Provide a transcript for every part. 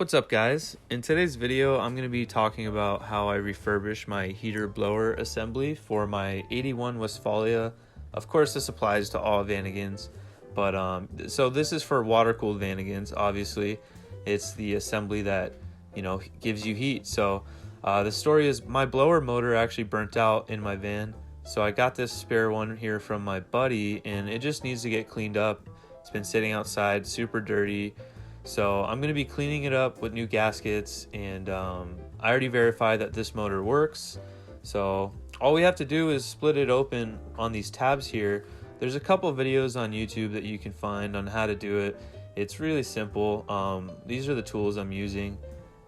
What's up, guys? In today's video I'm going to be talking about how I refurbish my heater blower assembly for my 81 Westfalia. Of course this applies to all Vanagons, but so this is for water-cooled Vanagons. Obviously it's the assembly that gives you heat. So the story is my blower motor actually burnt out in my van, so I got this spare one here from my buddy and it just needs to get cleaned up. It's been sitting outside super dirty. So I'm going to be cleaning it up with new gaskets, and I already verified that this motor works. So all we have to do is split it open on these tabs here. There's a couple videos on YouTube that you can find on how to do it. It's really simple. These are the tools I'm using,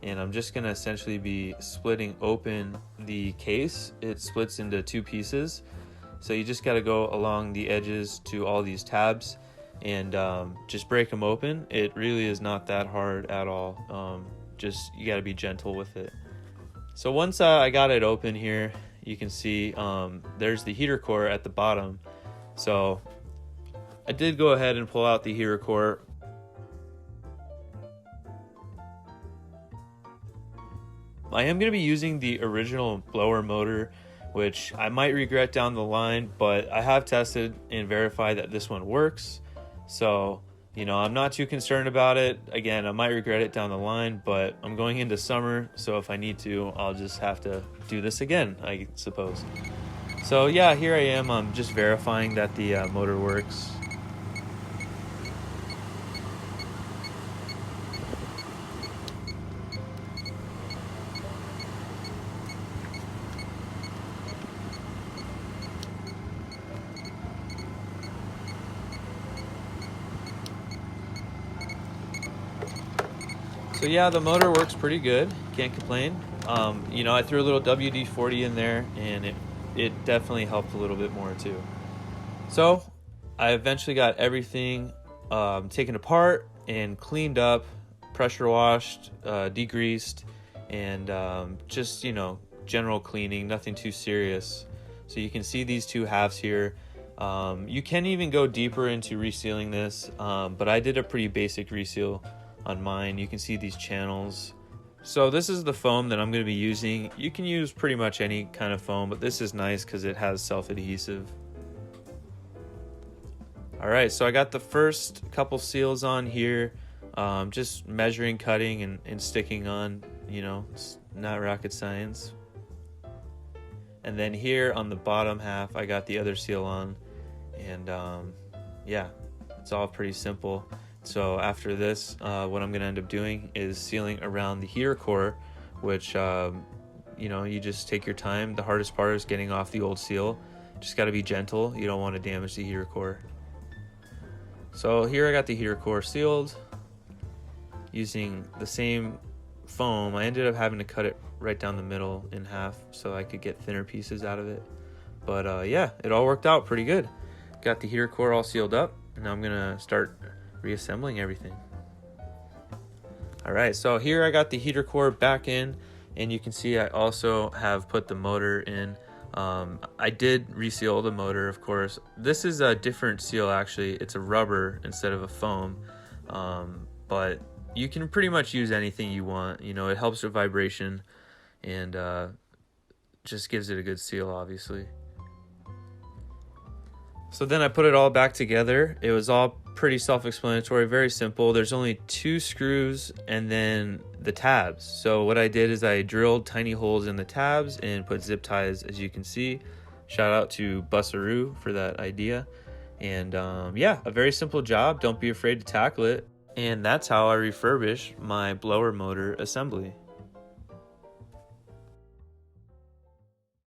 and I'm just going to essentially be splitting open the case. It splits into two pieces. So you just got to go along the edges to all these tabs and just break them open. It really is not that hard at all. Just you got to be gentle with it. So once I got it open here, you can see there's the heater core at the bottom. So I did go ahead and pull out the heater core. I am going to be using the original blower motor, which I might regret down the line, but I have tested and verified that this one works. So, I'm not too concerned about it. Again, I might regret it down the line, but I'm going into summer, so if I need to, I'll just have to do this again, I suppose. So yeah, here I am. I'm just verifying that the motor works. So yeah, the motor works pretty good. Can't complain. I threw a little WD-40 in there, and it definitely helped a little bit more too. So I eventually got everything taken apart and cleaned up, pressure washed, degreased, and just general cleaning. Nothing too serious. So you can see these two halves here. You can even go deeper into resealing this, but I did a pretty basic reseal on mine. You can see these channels. So this is the foam that I'm going to be using. You can use pretty much any kind of foam, but this is nice because it has self-adhesive. Alright, so I got the first couple seals on here, just measuring, cutting, and sticking on. It's not rocket science. And then here on the bottom half I got the other seal on, and yeah, it's all pretty simple. So after this, what I'm going to end up doing is sealing around the heater core, which, you just take your time. The hardest part is getting off the old seal. Just got to be gentle. You don't want to damage the heater core. So here I got the heater core sealed using the same foam. I ended up having to cut it right down the middle in half so I could get thinner pieces out of it. But yeah, it all worked out pretty good. Got the heater core all sealed up, and now I'm going to start reassembling everything. Alright, so here I got the heater core back in, and you can see I also have put the motor in. I did reseal the motor, of course. This is a different seal actually. It's a rubber instead of a foam, but you can pretty much use anything you want. It helps with vibration and just gives it a good seal, obviously. So then I put it all back together. It was all pretty self-explanatory, very simple. There's only two screws and then the tabs. So what I did is I drilled tiny holes in the tabs and put zip ties, as you can see. Shout out to Bussaroo for that idea. And yeah, a very simple job. Don't be afraid to tackle it. And that's how I refurbish my blower motor assembly.